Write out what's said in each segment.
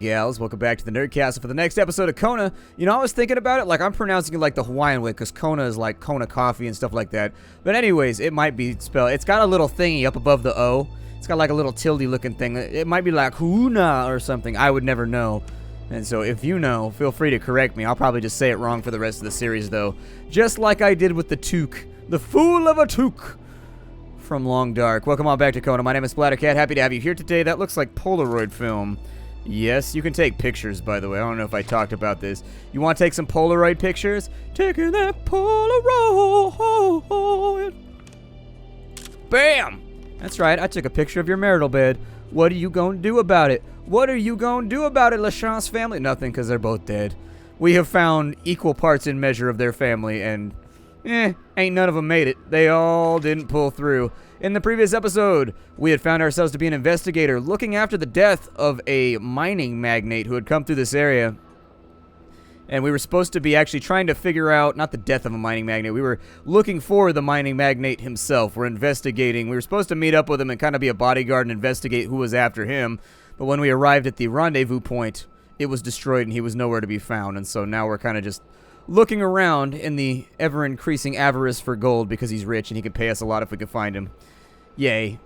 gals, welcome back to the Nerd Castle for the next episode of Kona. You know, I was thinking about it, like I'm pronouncing it like the Hawaiian way, because Kona is like Kona coffee and stuff like that. But anyways, it might be spelled, it's got a little thingy up above the O. It's got like a little tilde looking thing. It might be like Huna or something. I would never know. And so if you know, feel free to correct me. I'll probably just say it wrong for the rest of the series though. Just like I did with the Took. The Fool of a Took from Long Dark. Welcome on back to Kona. My name is Splattercat. Happy to have you here today. That looks like Polaroid film. Yes, you can take pictures, by the way. I don't know if I talked about this. You want to take some Polaroid pictures? Taking that Polaroid. Bam! That's right, I took a picture of your marital bed. What are you going to do about it? What are you going to do about it, LaChance family? Nothing, because they're both dead. We have found equal parts in measure of their family, and ain't none of them made it. They all didn't pull through. In the previous episode, we had found ourselves to be an investigator looking after the death of a mining magnate who had come through this area. And we were supposed to be actually trying to figure out, not the death of a mining magnate, we were looking for the mining magnate himself. We're investigating. We were supposed to meet up with him and kind of be a bodyguard and investigate who was after him. But when we arrived at the rendezvous point, it was destroyed and he was nowhere to be found. And so now we're kind of just looking around in the ever-increasing avarice for gold because he's rich and he could pay us a lot if we could find him. Yay.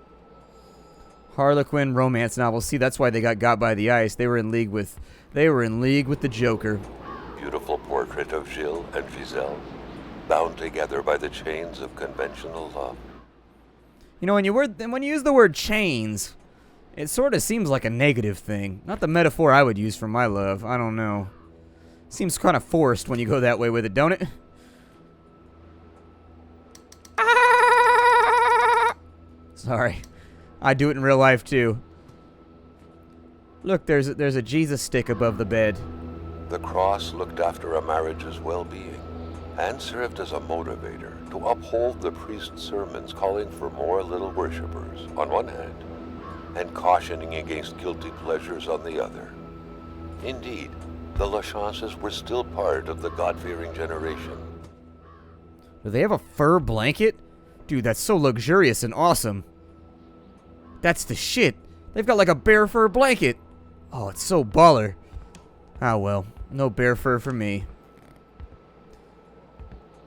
Harlequin romance novels. See, that's why they got by the ice. They were in league with the Joker. Beautiful portrait of Gilles and Giselle, bound together by the chains of conventional love. You know, when you use the word chains, it sort of seems like a negative thing. Not the metaphor I would use for my love. I don't know. Seems kind of forced when you go that way with it, don't it? Sorry. I do it in real life, too. Look, there's a Jesus stick above the bed. The cross looked after a marriage's well-being and served as a motivator to uphold the priest's sermons calling for more little worshippers on one hand and cautioning against guilty pleasures on the other. Indeed, the LaChances were still part of the God-fearing generation. Do they have a fur blanket? Dude, that's so luxurious and awesome. That's the shit. They've got like a bear fur blanket. Oh, it's so baller. Ah, well. No bear fur for me.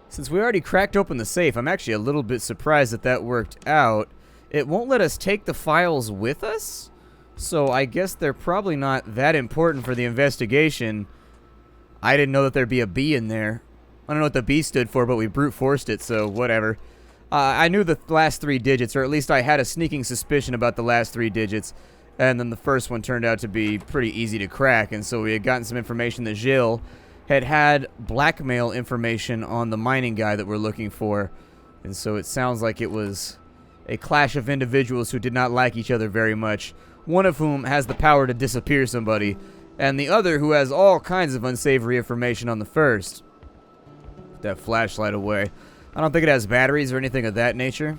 Since we already cracked open the safe, I'm actually a little bit surprised that worked out. It won't let us take the files with us? So I guess they're probably not that important for the investigation. I didn't know that there'd be a B in there. I don't know what the B stood for, but we brute forced it, so whatever. I knew the last 3 digits, or at least I had a sneaking suspicion about the last 3 digits. And then the first one turned out to be pretty easy to crack. And so we had gotten some information that Gilles had blackmail information on the mining guy that we're looking for. And so it sounds like it was a clash of individuals who did not like each other very much. One of whom has the power to disappear somebody. And the other who has all kinds of unsavory information on the first. Put that flashlight away. I don't think it has batteries or anything of that nature.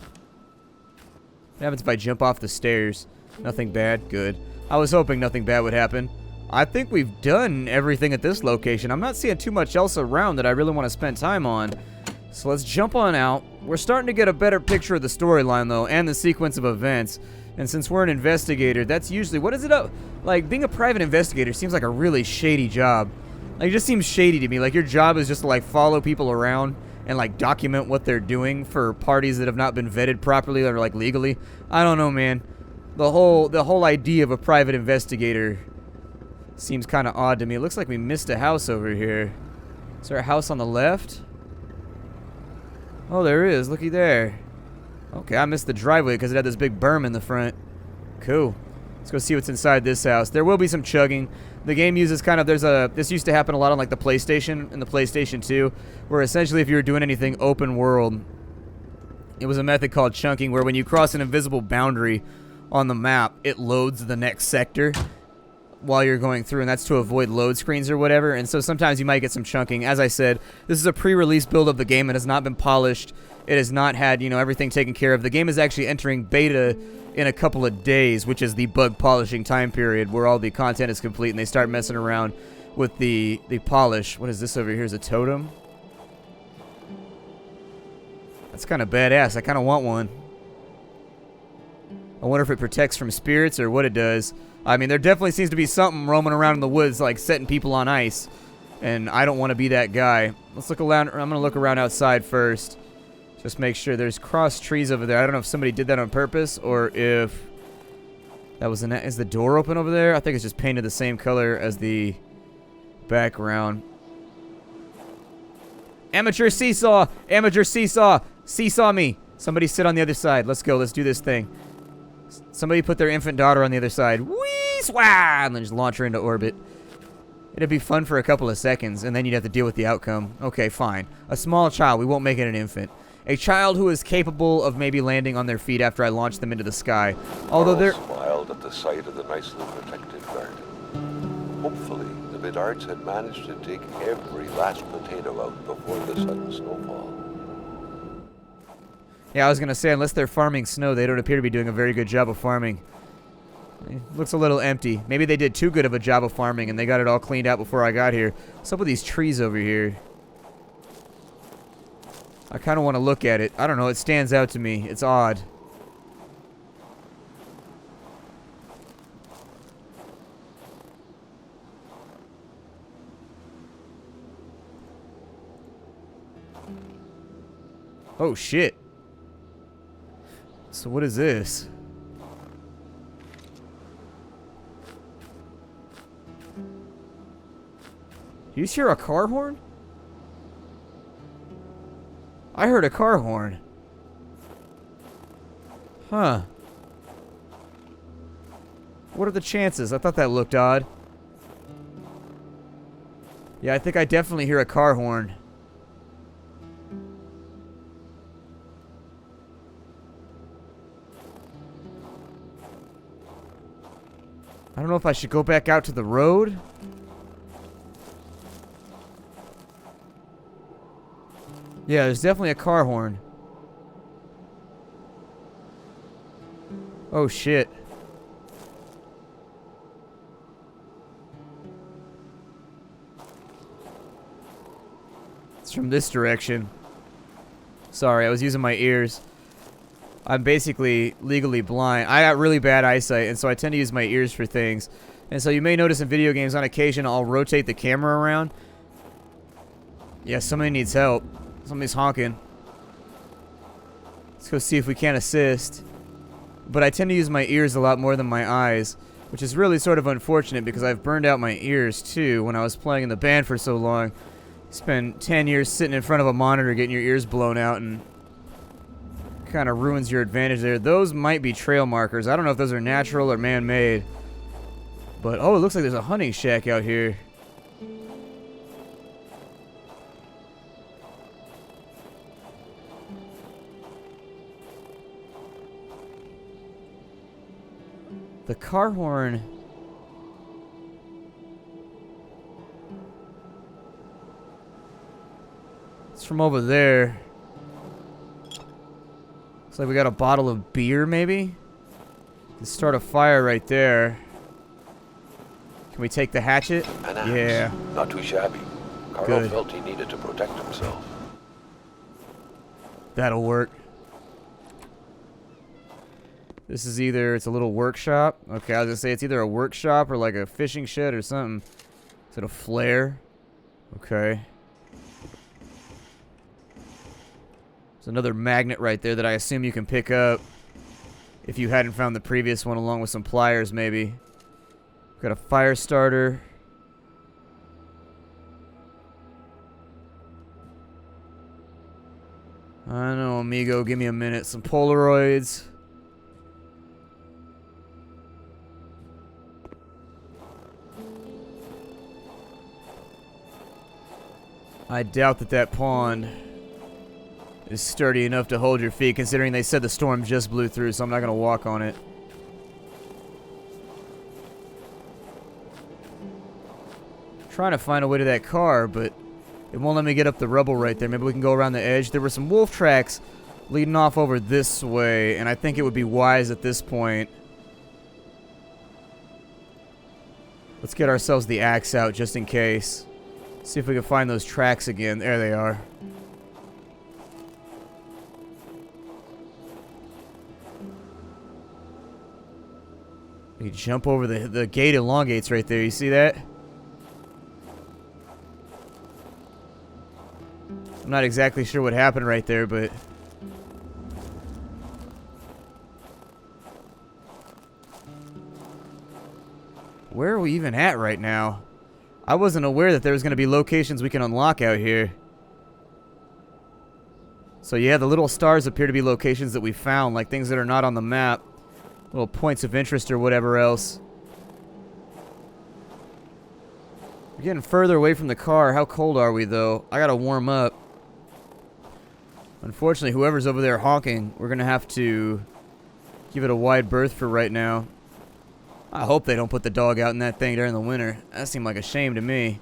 What happens if I jump off the stairs? Nothing bad? Good. I was hoping nothing bad would happen. I think we've done everything at this location. I'm not seeing too much else around that I really want to spend time on. So let's jump on out. We're starting to get a better picture of the storyline, though, and the sequence of events. And since we're an investigator, that's usually... What is it up? Like, being a private investigator seems like a really shady job. Like, it just seems shady to me. Like, your job is just to, like, follow people around and, like, document what they're doing for parties that have not been vetted properly or, like, legally. I don't know, man. The whole idea of a private investigator seems kind of odd to me. It looks like we missed a house over here. Is there a house on the left? Oh, there is. Looky there. Okay, I missed the driveway because it had this big berm in the front. Cool. Let's go see what's inside this house. There will be some chugging. The game uses kind of, this used to happen a lot on like the PlayStation and the PlayStation 2, where essentially if you were doing anything open world, it was a method called chunking, where when you cross an invisible boundary on the map, it loads the next sector while you're going through, and that's to avoid load screens or whatever. And so sometimes you might get some chunking. As I said, this is a pre-release build of the game. It has not been polished. It has not had, you know, everything taken care of. The game is actually entering beta in a couple of days, which is the bug polishing time period where all the content is complete and they start messing around with the polish. What is this over here? Is a totem? That's kind of badass. I kind of want one. I wonder if it protects from spirits or what it does. I mean, there definitely seems to be something roaming around in the woods, like setting people on ice. And I don't want to be that guy. Let's look around. I'm going to look around outside first. Just make sure there's crossed trees over there. I don't know if somebody did that on purpose or if that was an... Is the door open over there? I think it's just painted the same color as the background. Amateur seesaw! Amateur seesaw! Seesaw me! Somebody sit on the other side. Let's go. Let's do this thing. Somebody put their infant daughter on the other side. Whee! Swah! And then just launch her into orbit. It'd be fun for a couple of seconds, and then you'd have to deal with the outcome. Okay, fine. A small child. We won't make it an infant. A child who is capable of maybe landing on their feet after I launch them into the sky. Although they're... smiled at the sight of the nicely protected garden. Hopefully, the Bedards had managed to dig every last potato out before the sudden snowfall. Yeah, I was going to say, unless they're farming snow, they don't appear to be doing a very good job of farming. It looks a little empty. Maybe they did too good of a job of farming and they got it all cleaned out before I got here. What's up with these trees over here? I kind of want to look at it. I don't know. It stands out to me. It's odd. Oh, shit. So what is this? Do you hear a car horn? I heard a car horn. Huh. What are the chances? I thought that looked odd. Yeah, I think I definitely hear a car horn. I don't know if I should go back out to the road. Yeah, there's definitely a car horn. Oh, shit. It's from this direction. Sorry, I was using my ears. I'm basically legally blind. I got really bad eyesight, and so I tend to use my ears for things. And so you may notice in video games on occasion I'll rotate the camera around. Yeah, somebody needs help. Somebody's honking. Let's go see if we can assist. But I tend to use my ears a lot more than my eyes, which is really sort of unfortunate because I've burned out my ears too when I was playing in the band for so long. You spend 10 years sitting in front of a monitor getting your ears blown out and kind of ruins your advantage there. Those might be trail markers. I don't know if those are natural or man-made. But, oh, it looks like there's a hunting shack out here. The car horn. It's from over there. Looks like we got a bottle of beer, maybe? Let's start a fire right there. Can we take the hatchet? An axe. Yeah. Not too shabby. Carl Good. felt he needed to protect himself. That'll work. This is either, it's a little workshop. Okay, I was gonna say it's either a workshop or like a fishing shed or something. Is it a flare? Okay. There's another magnet right there that I assume you can pick up if you hadn't found the previous one along with some pliers maybe. Got a fire starter. I know, amigo, give me a minute. Some Polaroids. I doubt that that pond is sturdy enough to hold your feet, considering they said the storm just blew through, so I'm not going to walk on it. Trying to find a way to that car, but it won't let me get up the rubble right there. Maybe we can go around the edge. There were some wolf tracks leading off over this way, and I think it would be wise at this point. Let's get ourselves the axe out just in case. See if we can find those tracks again. There they are. We You can jump over the gate elongates right there. You see that? I'm not exactly sure what happened right there, but... Where are we even at right now? I wasn't aware that there was going to be locations we can unlock out here. So yeah, the little stars appear to be locations that we found, like things that are not on the map. Little points of interest or whatever else. We're getting further away from the car. How cold are we, though? I gotta warm up. Unfortunately, whoever's over there honking, we're gonna have to give it a wide berth for right now. I hope they don't put the dog out in that thing during the winter. That seemed like a shame to me.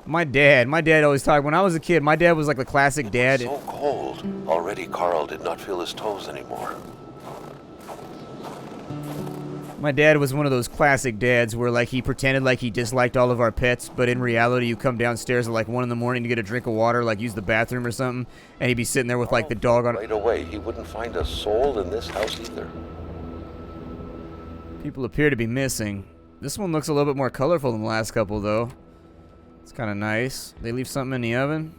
My dad always talked, when I was a kid, my dad was like the classic dad. It was so cold. Already Carl did not feel his toes anymore. My dad was one of those classic dads where like he pretended like he disliked all of our pets, but in reality you come downstairs at like 1 in the morning to get a drink of water, like use the bathroom or something, and he'd be sitting there with like the dog on. Right away, he wouldn't find a soul in this house either. People appear to be missing. This one looks a little bit more colorful than the last couple, though. It's kind of nice. They leave something in the oven.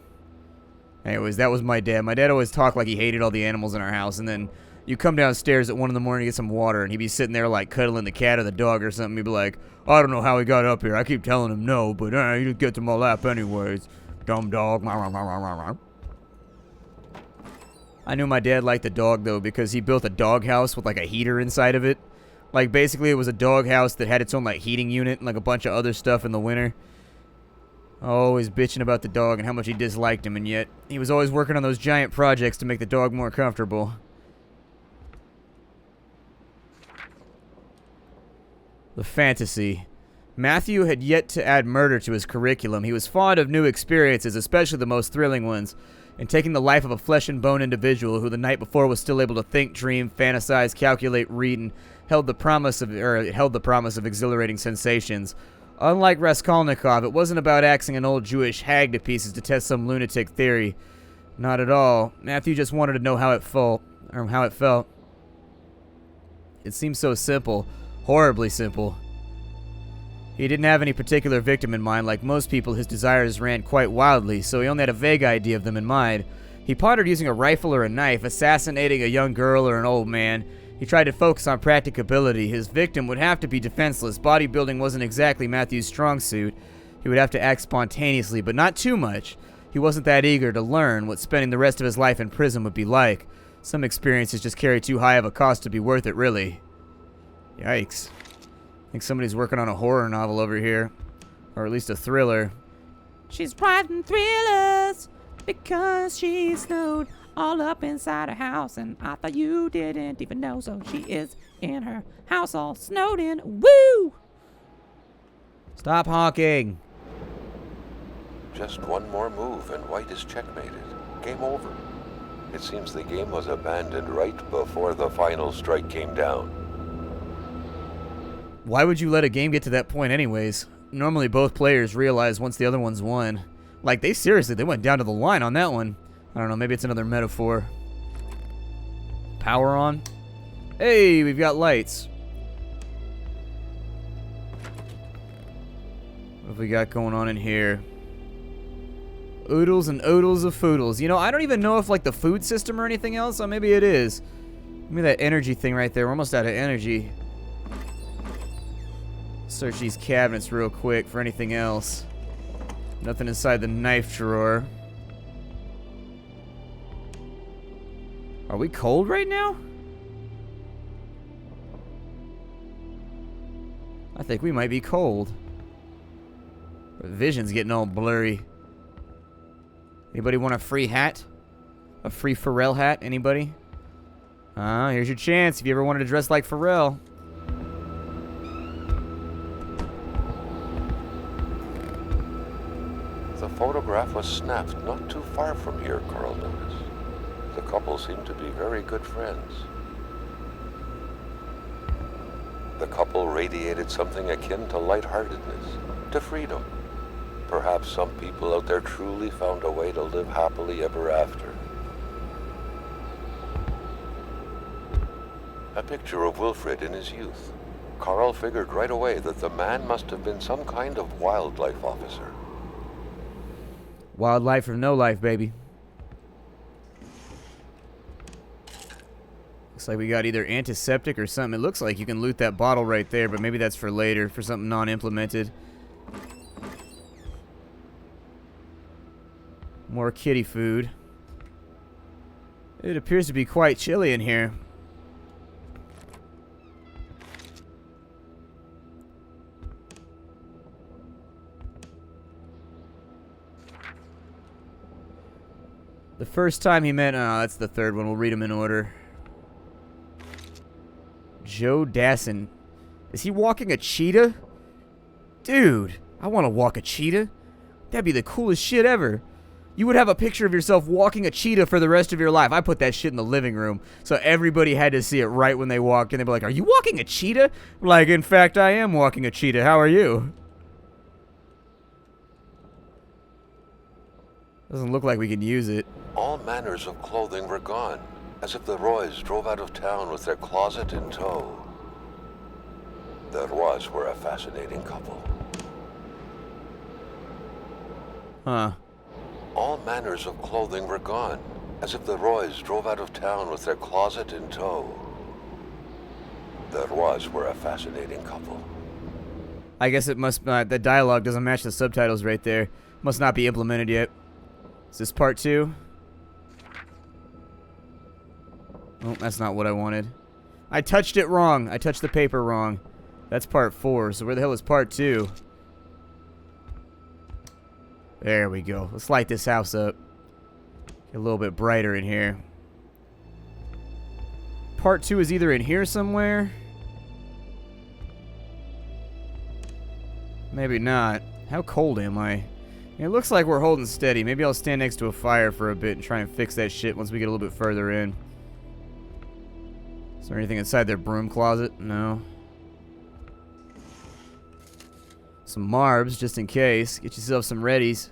Anyways, that was my dad. My dad always talked like he hated all the animals in our house, and then you come downstairs at 1 in the morning to get some water, and he'd be sitting there like cuddling the cat or the dog or something. He'd be like, I don't know how he got up here. I keep telling him no, but he just gets in my lap anyways. Dumb dog. I knew my dad liked the dog, though, because he built a dog house with like a heater inside of it. Like, basically, it was a dog house that had its own, like, heating unit and, like, a bunch of other stuff in the winter. Always bitching about the dog and how much he disliked him, and yet he was always working on those giant projects to make the dog more comfortable. The fantasy. Matthew had yet to add murder to his curriculum. He was fond of new experiences, especially the most thrilling ones, and taking the life of a flesh-and-bone individual who the night before was still able to think, dream, fantasize, calculate, read, and held the promise of exhilarating sensations. Unlike Raskolnikov, it wasn't about axing an old Jewish hag to pieces to test some lunatic theory. Not at all. Matthew just wanted to know how it felt. It seemed so simple. Horribly simple. He didn't have any particular victim in mind. Like most people, his desires ran quite wildly, so he only had a vague idea of them in mind. He pondered using a rifle or a knife, assassinating a young girl or an old man. He tried to focus on practicability. His victim would have to be defenseless. Bodybuilding wasn't exactly Matthew's strong suit. He would have to act spontaneously, but not too much. He wasn't that eager to learn what spending the rest of his life in prison would be like. Some experiences just carry too high of a cost to be worth it, really. Yikes. I think somebody's working on a horror novel over here. Or at least a thriller. She's writing thrillers because she's snowed all up inside her house, and I thought you didn't even know, so she is in her house all snowed in. Woo! Stop honking. Just one more move and White is checkmated. Game over. It seems the game was abandoned right before the final strike came down. Why would you let a game get to that point anyways? Normally both players realize once the other one's won. Like, they went down to the line on that one. I don't know, maybe it's another metaphor. Power on. Hey, we've got lights. What have we got going on in here? Oodles and oodles of foodles. You know, I don't even know if, like, the food system or anything else, or maybe it is. Maybe that energy thing right there. We're almost out of energy. Search these cabinets real quick for anything else. Nothing inside the knife drawer. Are we cold right now? I think we might be cold. The vision's getting all blurry. Anybody want a free hat? A free Pharrell hat? Anybody? Here's your chance if you ever wanted to dress like Pharrell. The photograph was snapped not too far from here, Carl noticed. The couple seemed to be very good friends. The couple radiated something akin to lightheartedness, to freedom. Perhaps some people out there truly found a way to live happily ever after. A picture of Wilfred in his youth. Carl figured right away that the man must have been some kind of wildlife officer. Wildlife or no life, baby. Looks like we got either antiseptic or something. It looks like you can loot that bottle right there, but maybe that's for later, for something non-implemented. More kitty food. It appears to be quite chilly in here. The first time he met... Oh, that's the third one. We'll read them in order. Joe Dassin. Is he walking a cheetah? Dude, I want to walk a cheetah. That'd be the coolest shit ever. You would have a picture of yourself walking a cheetah for the rest of your life. I put that shit in the living room, so everybody had to see it right when they walked in. They'd be like, are you walking a cheetah? Like, in fact, I am walking a cheetah. How are you? Doesn't look like we can use it. All manners of clothing were gone, as if the Roys drove out of town with their closet in tow. The Roys were a fascinating couple. Huh. All manners of clothing were gone, as if the Roys drove out of town with their closet in tow. The Roys were a fascinating couple. I guess it must... the dialogue doesn't match the subtitles right there. Must not be implemented yet. Is this part 2? Oh, that's not what I wanted. I touched it wrong. I touched the paper wrong. That's part 4. So where the hell is part 2? There we go. Let's light this house up. Get a little bit brighter in here. Part 2 is either in here somewhere. Maybe not. How cold am I? It looks like we're holding steady. Maybe I'll stand next to a fire for a bit and try and fix that shit once we get a little bit further in. Is there anything inside their broom closet? No. Some marbs, just in case. Get yourself some readies.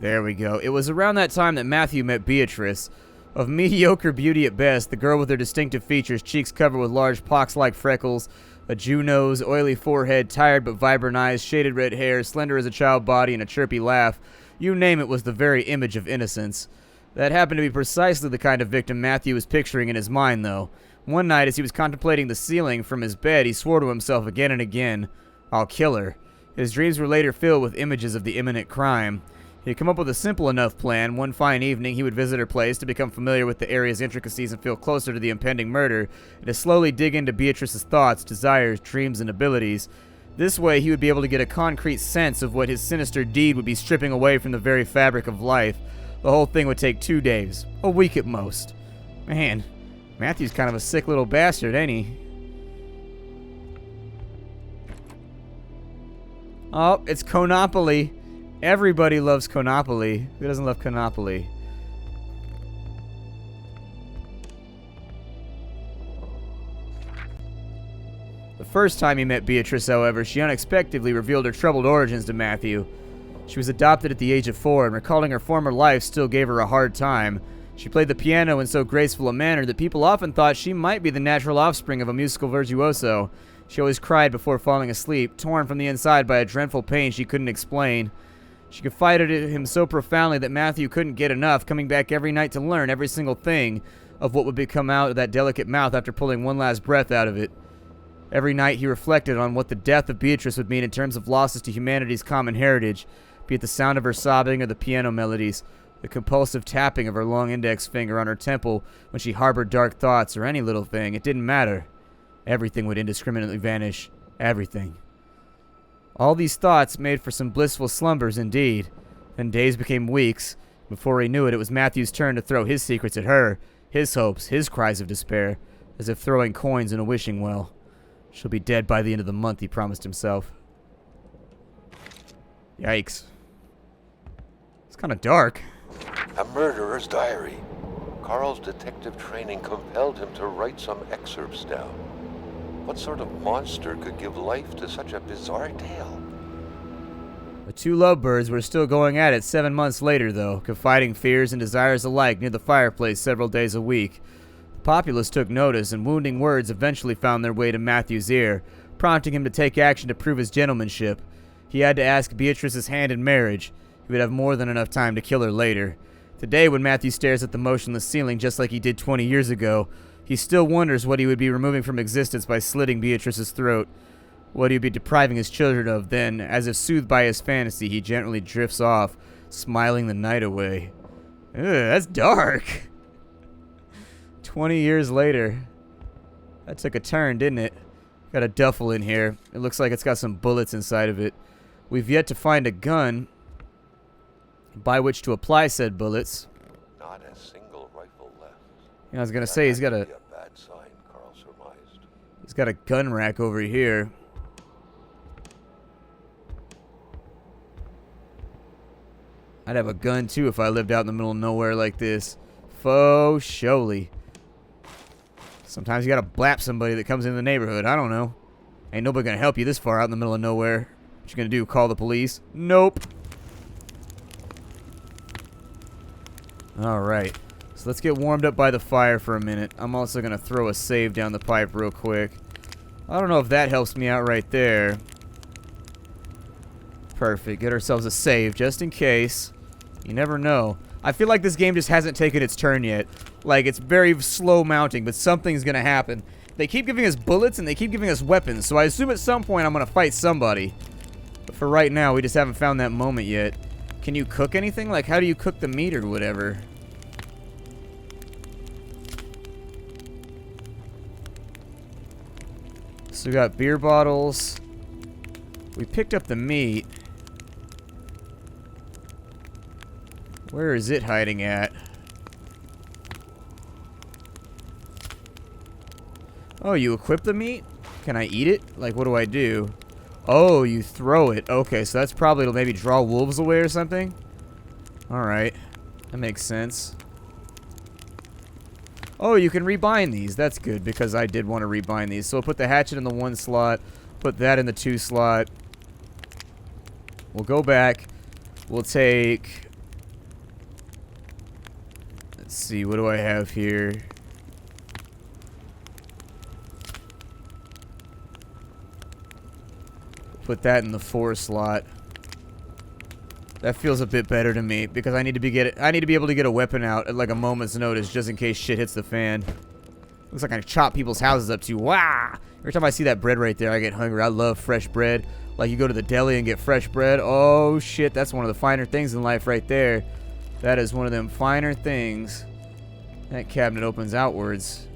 There we go. It was around that time that Matthew met Beatrice. Of mediocre beauty at best, the girl with her distinctive features, cheeks covered with large pox-like freckles, a Jew nose, oily forehead, tired but vibrant eyes, shaded red hair, slender as a child body, and a chirpy laugh. You name it, was the very image of innocence. That happened to be precisely the kind of victim Matthew was picturing in his mind, though. One night, as he was contemplating the ceiling from his bed, he swore to himself again and again, "I'll kill her." His dreams were later filled with images of the imminent crime. He had come up with a simple enough plan. One fine evening, he would visit her place to become familiar with the area's intricacies and feel closer to the impending murder, and to slowly dig into Beatrice's thoughts, desires, dreams, and abilities. This way, he would be able to get a concrete sense of what his sinister deed would be stripping away from the very fabric of life. The whole thing would take 2 days, a week at most. Man, Matthew's kind of a sick little bastard, ain't he? Oh, it's Konopoly. Everybody loves Konopoly. Who doesn't love Konopoly? The first time he met Beatrice, however, she unexpectedly revealed her troubled origins to Matthew. She was adopted at the age of 4, and recalling her former life still gave her a hard time. She played the piano in so graceful a manner that people often thought she might be the natural offspring of a musical virtuoso. She always cried before falling asleep, torn from the inside by a dreadful pain she couldn't explain. She confided in him so profoundly that Matthew couldn't get enough, coming back every night to learn every single thing of what would come out of that delicate mouth after pulling one last breath out of it. Every night he reflected on what the death of Beatrice would mean in terms of losses to humanity's common heritage, be it the sound of her sobbing or the piano melodies, the compulsive tapping of her long index finger on her temple when she harbored dark thoughts, or any little thing. It didn't matter. Everything would indiscriminately vanish. Everything. All these thoughts made for some blissful slumbers indeed. Then days became weeks. Before he knew it, it was Matthew's turn to throw his secrets at her, his hopes, his cries of despair, as if throwing coins in a wishing well. She'll be dead by the end of the month, he promised himself. Yikes. It's kind of dark. A murderer's diary. Carl's detective training compelled him to write some excerpts down. What sort of monster could give life to such a bizarre tale? The two lovebirds were still going at it 7 months later, though, confiding fears and desires alike near the fireplace several days a week. The populace took notice, and wounding words eventually found their way to Matthew's ear, prompting him to take action to prove his gentlemanship. He had to ask Beatrice's hand in marriage. He would have more than enough time to kill her later. Today, when Matthew stares at the motionless ceiling just like he did 20 years ago, he still wonders what he would be removing from existence by slitting Beatrice's throat. What he would be depriving his children of. Then, as if soothed by his fantasy, he gently drifts off, smiling the night away. Ugh, that's dark. 20 years later. That took a turn, didn't it? Got a duffel in here. It looks like it's got some bullets inside of it. We've yet to find a gun by which to apply said bullets. Not a single rifle left. I was gonna say he's got a bad sign, Carl surmised. He's got a gun rack over here. I'd have a gun too if I lived out in the middle of nowhere like this. Faux surely. Sometimes you gotta blap somebody that comes into the neighborhood. I don't know. Ain't nobody gonna help you this far out in the middle of nowhere. What you gonna do? Call the police? Nope. Alright. So let's get warmed up by the fire for a minute. I'm also gonna throw a save down the pipe real quick. I don't know if that helps me out right there. Perfect. Get ourselves a save just in case. You never know. I feel like this game just hasn't taken its turn yet. Like, it's very slow mounting, but something's gonna happen. They keep giving us bullets and they keep giving us weapons, so I assume at some point I'm gonna fight somebody. But for right now, we just haven't found that moment yet. Can you cook anything? Like, how do you cook the meat or whatever? So we got beer bottles. We picked up the meat. Where is it hiding at? Oh, you equip the meat? Can I eat it? Like, what do I do? Oh, you throw it. Okay, so that's probably to maybe draw wolves away or something? Alright. That makes sense. Oh, you can rebind these. That's good, because I did want to rebind these. So we'll put the hatchet in the 1 slot. Put that in the 2 slot. We'll go back. We'll take... Let's see, what do I have here? Put that in the 4 slot. That feels a bit better to me because I need to be able to get a weapon out at like a moment's notice just in case shit hits the fan. Looks like I chop people's houses up too. Wow! Every time I see that bread right there, I get hungry. I love fresh bread. Like you go to the deli and get fresh bread. Oh shit, that's one of the finer things in life right there. That is one of them finer things. That cabinet opens outwards.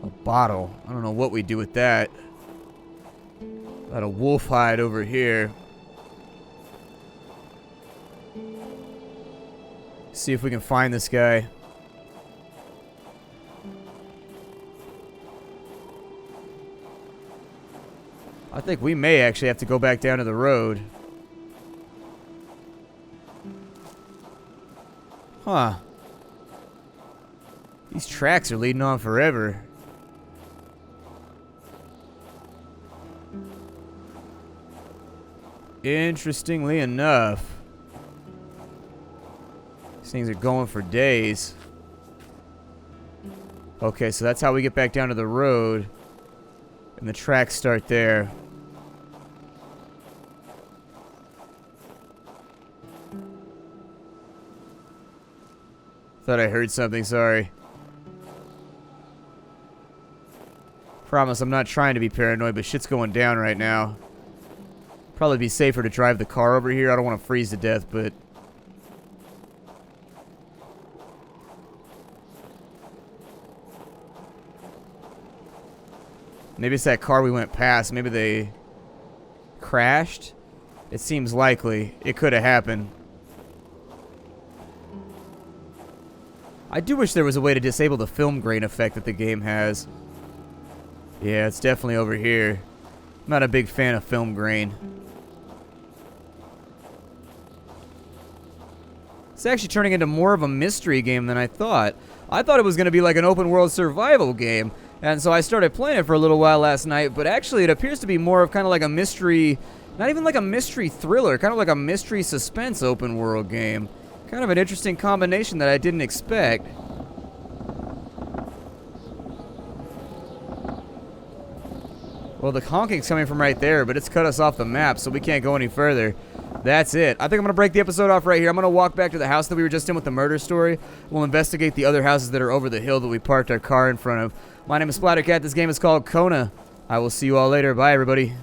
A bottle. I don't know what we do with that. Got a wolf hide over here. See if we can find this guy. I think we may actually have to go back down to the road. Huh. These tracks are leading on forever. Interestingly enough, these things are going for days. Okay, so that's how we get back down to the road. And the tracks start there. Thought I heard something, sorry. Promise I'm not trying to be paranoid, but shit's going down right now. Probably be safer to drive the car over here. I don't want to freeze to death, but... Maybe it's that car we went past. Maybe they crashed. It seems likely. It could have happened. I do wish there was a way to disable the film grain effect that the game has. Yeah, it's definitely over here. I'm not a big fan of film grain. It's actually turning into more of a mystery game than I thought. I thought it was going to be like an open world survival game. And so I started playing it for a little while last night. But actually it appears to be more of kind of like a mystery... Not even like a mystery thriller. Kind of like a mystery suspense open world game. Kind Kind of an interesting combination that I didn't expect. Well, the honking's coming from right there, but it's cut us off the map, so we can't go any further. That's it. I think I'm going to break the episode off right here. I'm going to walk back to the house that we were just in with the murder story. We'll investigate the other houses that are over the hill that we parked our car in front of. My name is Splattercat. This game is called Kona. I will see you all later. Bye, everybody.